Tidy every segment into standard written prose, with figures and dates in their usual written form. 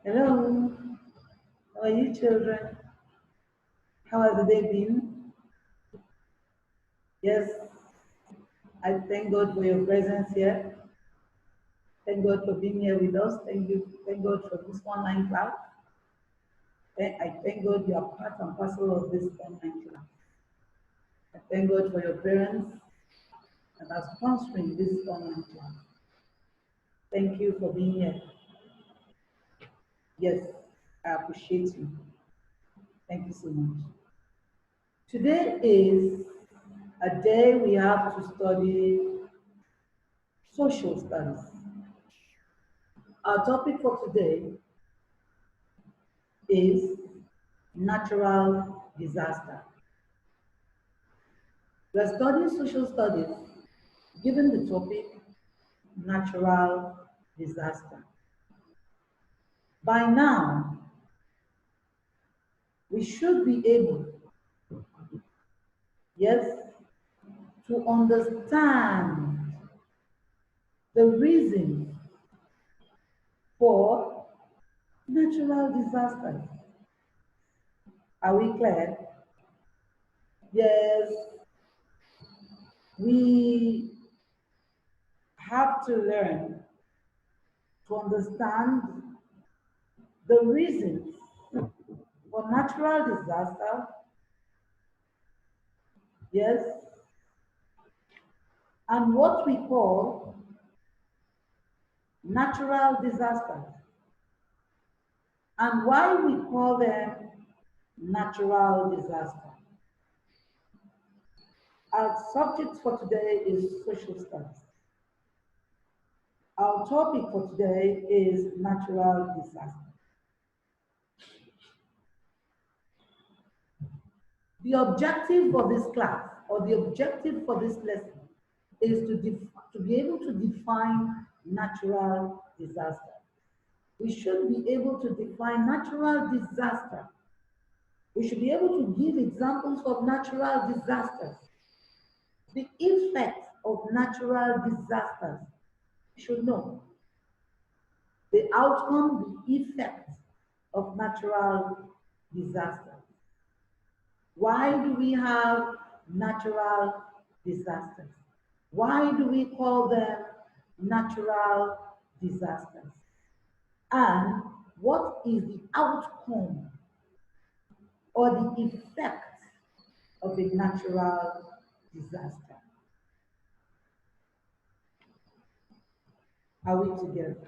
Hello, how are you children? How has the day been? Yes, I thank God for your presence here. Thank God for being here with us. Thank God for this online class. I thank God you are part and parcel of this online class. I thank God for your parents that are sponsoring this online class. Thank you for being here. Yes, I appreciate you. Thank you so much. Today is a day we have to study social studies. Our topic for today is natural disaster. We are studying social studies given the topic natural disaster. By now, we should be able, yes, to understand the reason for natural disasters. Are we clear? Yes, we have to learn to understand the reasons for natural disaster, yes, and what we call natural disasters, and why we call them natural disaster. Our subject for today is social studies. Our topic for today is natural disaster. The objective for this class, or the objective for this lesson, is to be able to define natural disaster. We should be able to define natural disaster. We should be able to give examples of natural disasters. The effects of natural disasters. We should know the outcome, the effects of natural disasters. Why do we have natural disasters? Why do we call them natural disasters? And what is the outcome or the effect of a natural disaster? Are we together?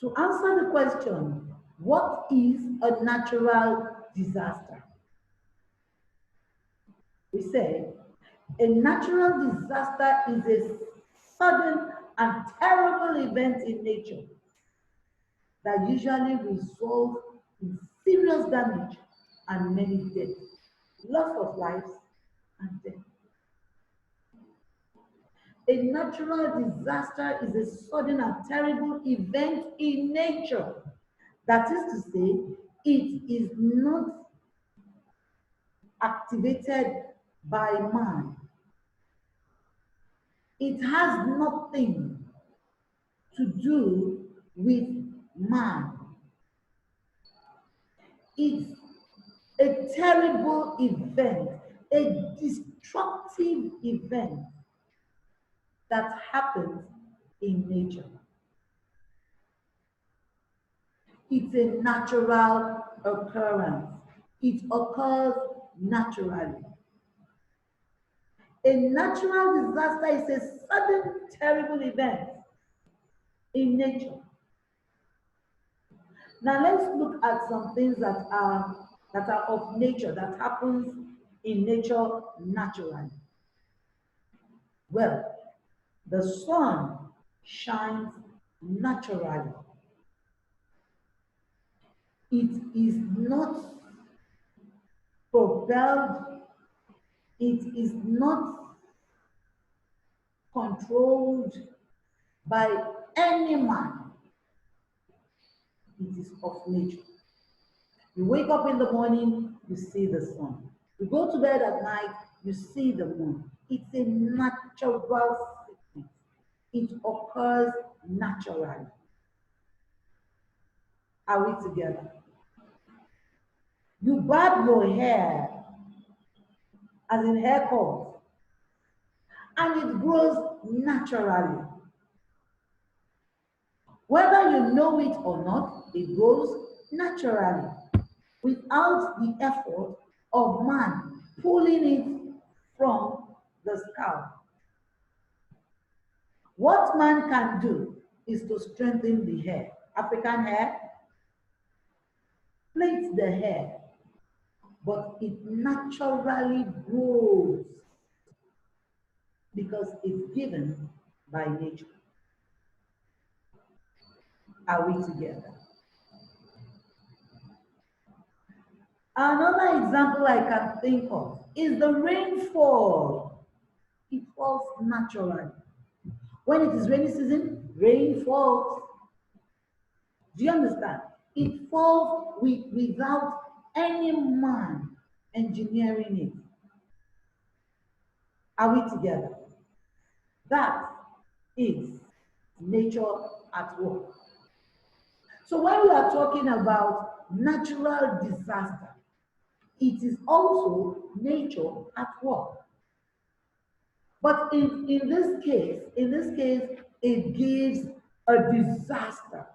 To answer the question, what is a natural disaster? We say a natural disaster is a sudden and terrible event in nature that usually results in serious damage and many deaths, loss of lives and death. A natural disaster is a sudden and terrible event in nature. That is to say, it is not activated by man. It has nothing to do with man. It's a terrible event, a destructive event that happens in nature. It's a natural occurrence. It occurs naturally. A natural disaster is a sudden, terrible event in nature. Now let's look at some things that are of nature, that happens in nature naturally. Well, the sun shines naturally. It is not propelled, it is not controlled by any man. It is of nature. You wake up in the morning, you see the sun. You go to bed at night, you see the moon. It's a natural sickness. It occurs naturally. Are we together? You barb your hair, as in haircut, and it grows naturally. Whether you know it or not, it grows naturally without the effort of man pulling it from the scalp. What man can do is to strengthen the hair. African hair plaits the hair, but it naturally grows because it's given by nature. Are we together? Another example I can think of is the rainfall. It falls naturally. When it is rainy season, rain falls. Do you understand? It falls without any man engineering it. Are we together? That is nature at work. So when we are talking about natural disaster, it is also nature at work. But in this case, it gives a disaster.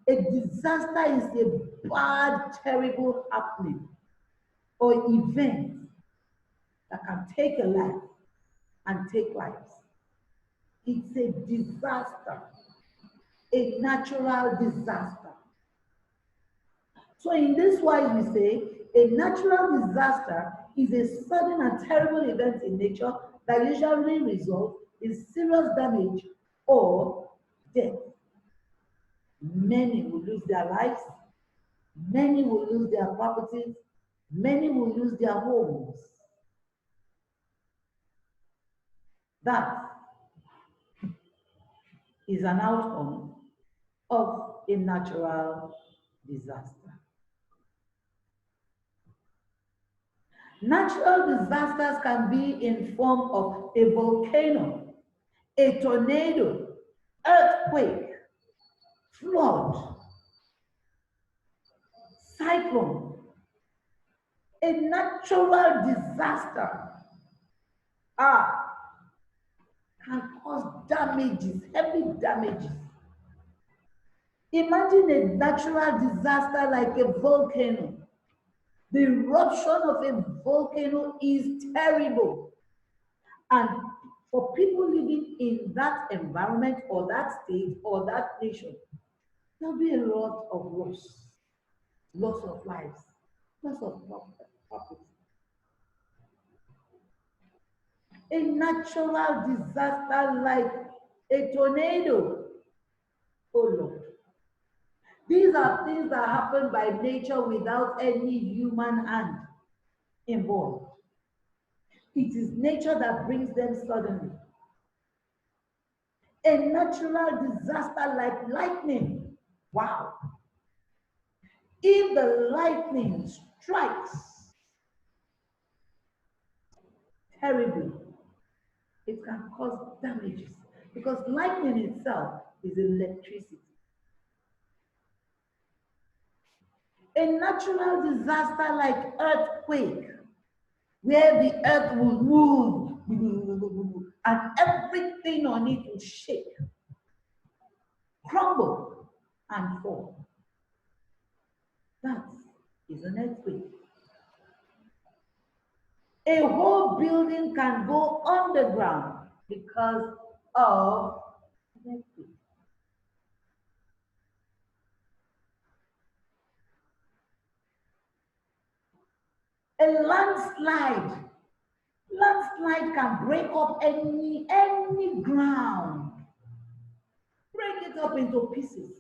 A disaster is a bad, terrible happening or event that can take a life and take lives. It's a disaster, a natural disaster. So in this wise, we say a natural disaster is a sudden and terrible event in nature that usually results in serious damage or death. Many will lose their lives, many will lose their properties, many will lose their homes. That is an outcome of a natural disaster. Natural disasters can be in form of a volcano, a tornado, earthquake, flood, cyclone. A natural disaster can cause damages, heavy damages. Imagine a natural disaster like a volcano. The eruption of a volcano is terrible. And for people living in that environment or that state or that nation, there'll be a lot of loss of lives, loss of property. A natural disaster like a tornado. Oh Lord. These are things that happen by nature without any human hand involved. It is nature that brings them suddenly. A natural disaster like lightning. Wow. If the lightning strikes terribly, it can cause damages because lightning itself is electricity. A natural disaster like earthquake, where the earth will move and everything on it will shake, crumble, and fall. That is an earthquake. A whole building can go underground because of an earthquake. A landslide. Landslide can break up any ground, break it up into pieces.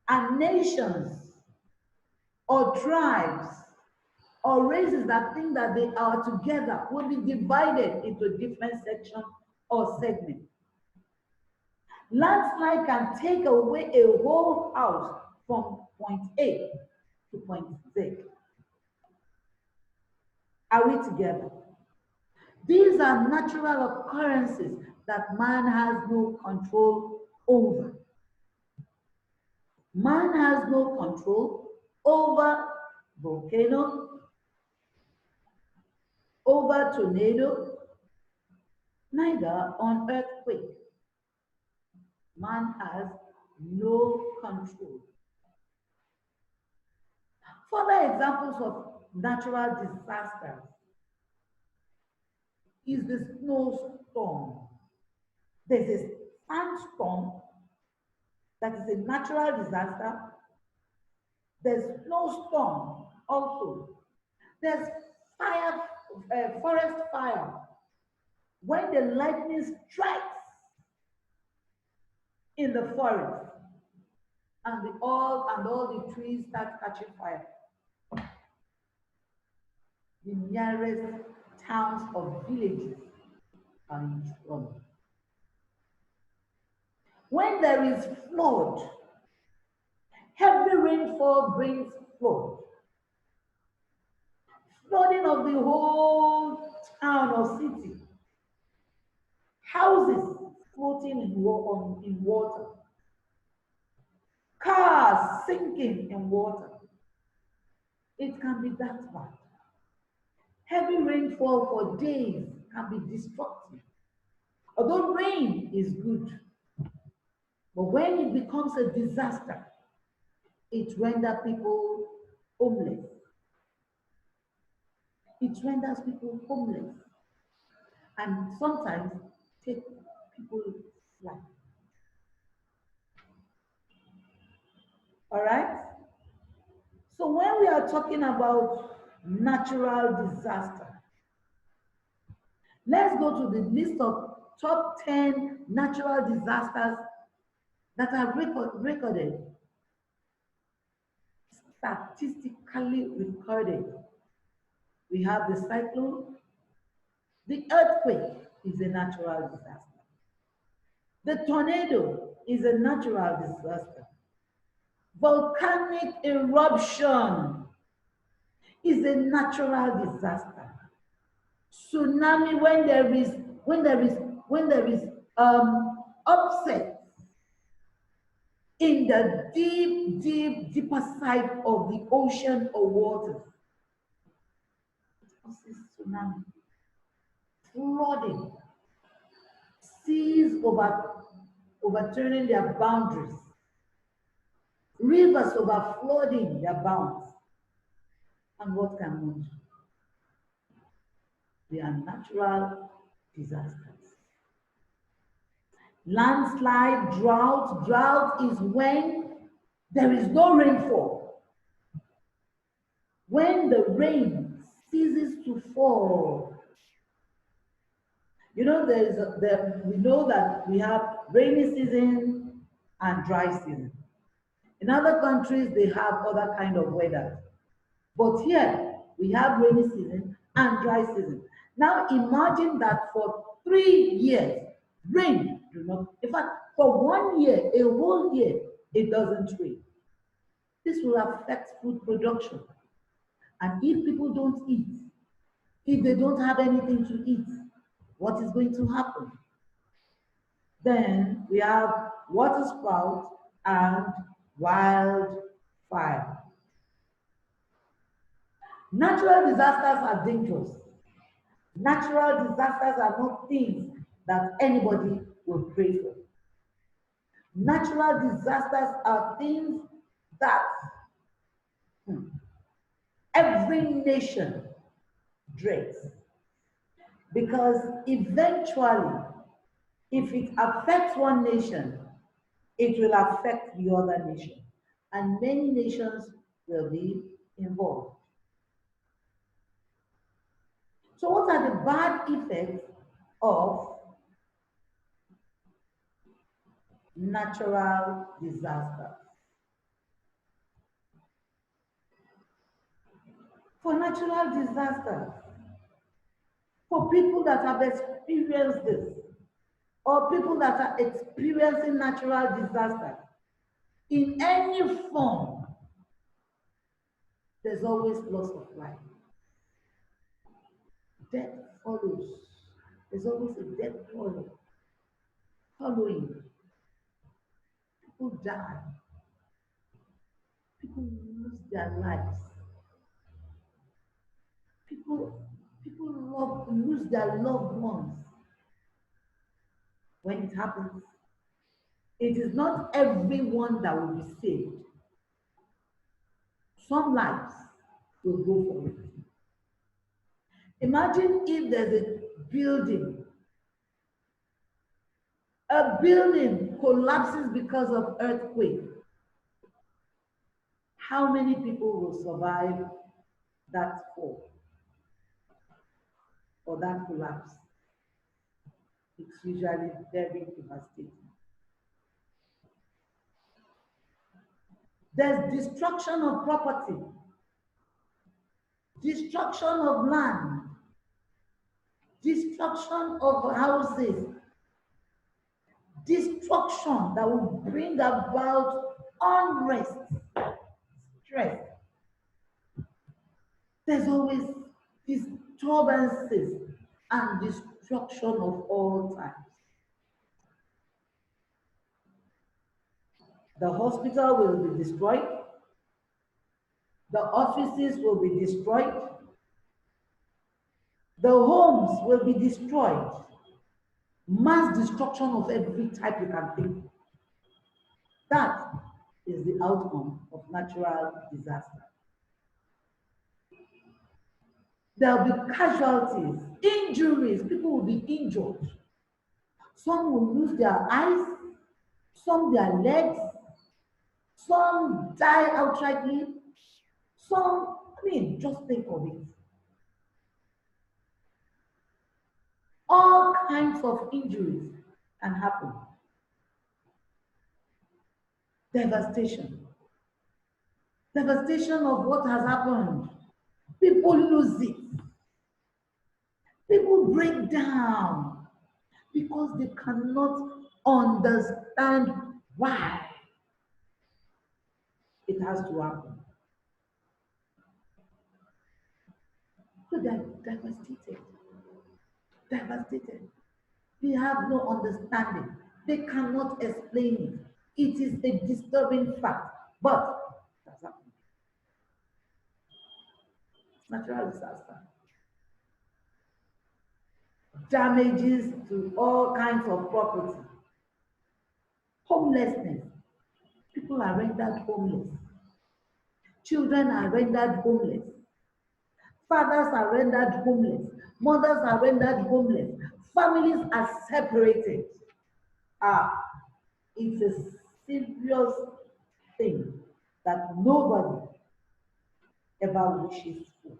And nations or tribes or races that think that they are together will be divided into different sections or segments. Landslide can take away a whole house from point A to point Z. Are we together? These are natural occurrences that man has no control over. Man has no control over volcano, over tornado, neither on earthquake. Man has no control. Further examples of natural disasters is the snowstorm. There's a sandstorm that is a natural disaster. There's snowstorm also. There's fire, forest fire. When the lightning strikes in the forest and all the trees start catching fire, the nearest towns or villages are in trouble. When there is flood, heavy rainfall brings flood. Flooding of the whole town or city. Houses floating in water. Cars sinking in water. It can be that bad. Heavy rainfall for days can be destructive. Although rain is good, but when it becomes a disaster, it renders people homeless. It renders people homeless and sometimes take people's life. All right? So when we are talking about natural disaster, let's go to the list of top 10 natural disasters that are recorded, statistically recorded. We have the cyclone. The earthquake is a natural disaster. The tornado is a natural disaster. Volcanic eruption is a natural disaster. Tsunami when there is upset in the deeper side of the ocean or waters. It causes tsunami, flooding, seas overturning their boundaries, rivers overflowing their bounds. And what can we do? They are natural disasters. Landslide, drought. Drought is when there is no rainfall. When the rain ceases to fall. You know, we know that we have rainy season and dry season. In other countries, they have other kind of weather. But here, we have rainy season and dry season. Now imagine that for 3 years, rain do not, in fact, for 1 year, a whole year, it doesn't rain. This will affect food production. And if people don't eat, if they don't have anything to eat, what is going to happen? Then we have water spout and wildfire. Natural disasters are dangerous. Natural disasters are not things that anybody will pray for. Natural disasters are things that every nation dreads. Because eventually, if it affects one nation, it will affect the other nation. And many nations will be involved. So what are the bad effects of natural disasters? For natural disasters, for people that have experienced this, or people that are experiencing natural disasters, in any form, there's always loss of life. Death follows. There's always a death following. People die. people lose their lives. People, lose their loved ones when it happens. It is not everyone that will be saved. Some lives will go for it. Imagine if there's a building collapses because of earthquake. How many people will survive that fall or that collapse? It's usually very devastating. There's destruction of property, destruction of land, destruction of houses, destruction that will bring about unrest, stress. There's always disturbances and destruction of all times. The hospital will be destroyed. The offices will be destroyed. The homes will be destroyed. Mass destruction of every type you can think. That is the outcome of natural disaster. There will be casualties, injuries, people will be injured. Some will lose their eyes, some their legs, some die outrightly, some, just think of it. All kinds of injuries can happen. Devastation. Devastation of what has happened. People lose it. People break down because they cannot understand why it has to happen. So they're devastated. Devastated. They have no understanding. They cannot explain it. It is a disturbing fact, but that's happening. Natural disaster. Damages to all kinds of property. Homelessness. People are rendered homeless. Children are rendered homeless. Fathers are rendered homeless. Mothers are rendered homeless. Families are separated. It's a serious thing that nobody ever wishes for.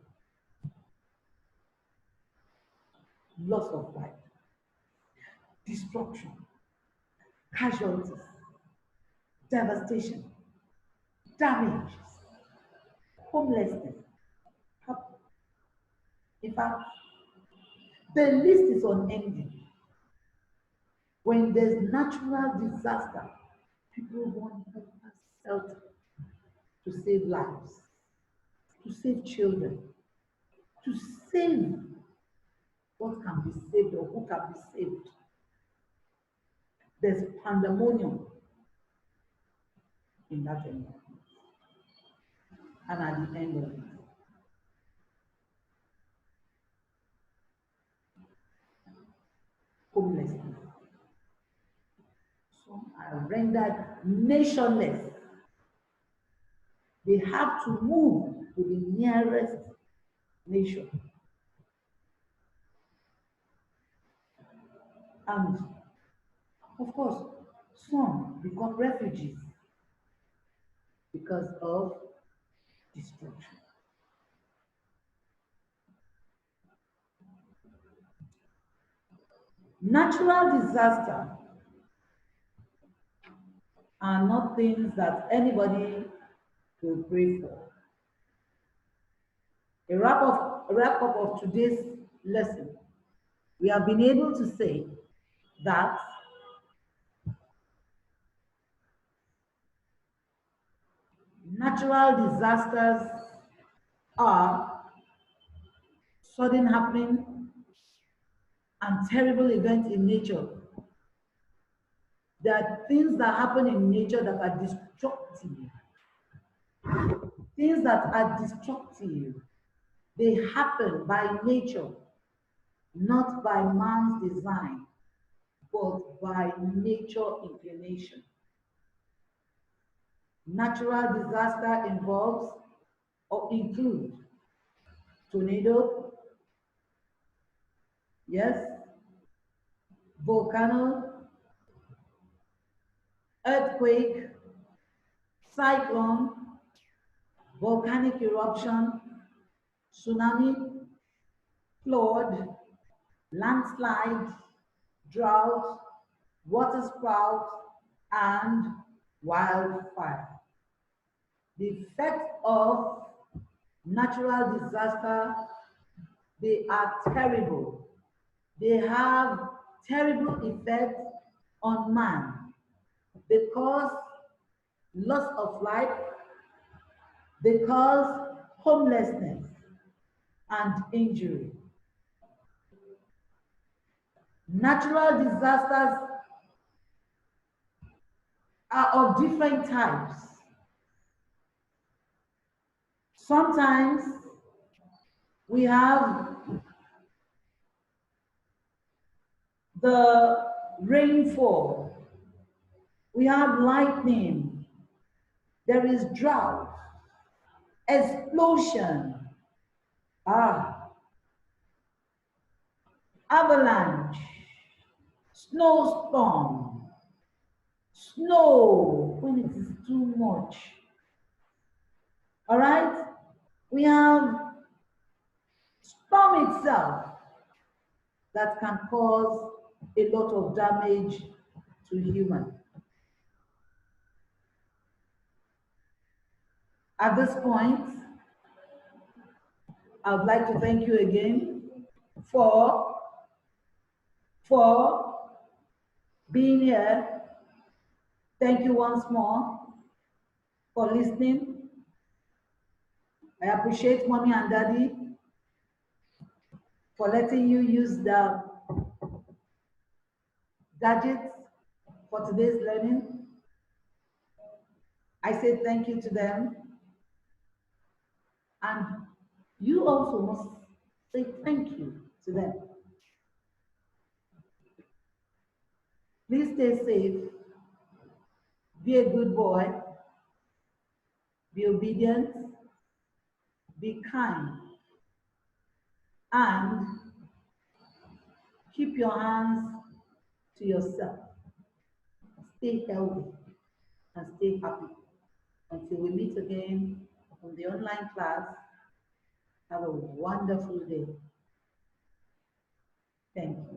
Loss of life, destruction, casualties, devastation, damage, homelessness. In fact, the list is unending. When there's natural disaster, people want shelter to save lives, to save children, to save what can be saved or who can be saved. There's pandemonium in that environment. And at the end of it, homelessness. Some are rendered nationless. They have to move to the nearest nation. And of course, some become refugees because of destruction. Natural disaster are not things that anybody will pray for. A wrap up of today's lesson, we have been able to say that natural disasters are sudden happening and terrible events in nature. There are things that happen in nature that are destructive things that are destructive, they happen by nature, not by man's design, but by nature inclination. Natural disaster involves or include tornado, yes, volcano, earthquake, cyclone, volcanic eruption, tsunami, flood, landslide, drought, water sprouts, and wildfire. The effect of natural disaster, they are terrible. They have terrible effects on man. They cause loss of life, they cause homelessness and injury. Natural disasters are of different types. Sometimes we have the rainfall, we have lightning, there is drought, explosion, avalanche, snowstorm, snow when it is too much. All right? We have storm itself that can cause a lot of damage to human. At this point, I would like to thank you again for for being here. Thank you once more for listening. I appreciate mommy and daddy for letting you use the gadgets for today's learning. I say thank you to them. And you also must say thank you to them. Please stay safe, be a good boy, be obedient, be kind, and keep your hands to yourself. Stay healthy and stay happy. Until we meet again on the online class, have a wonderful day. Thank you.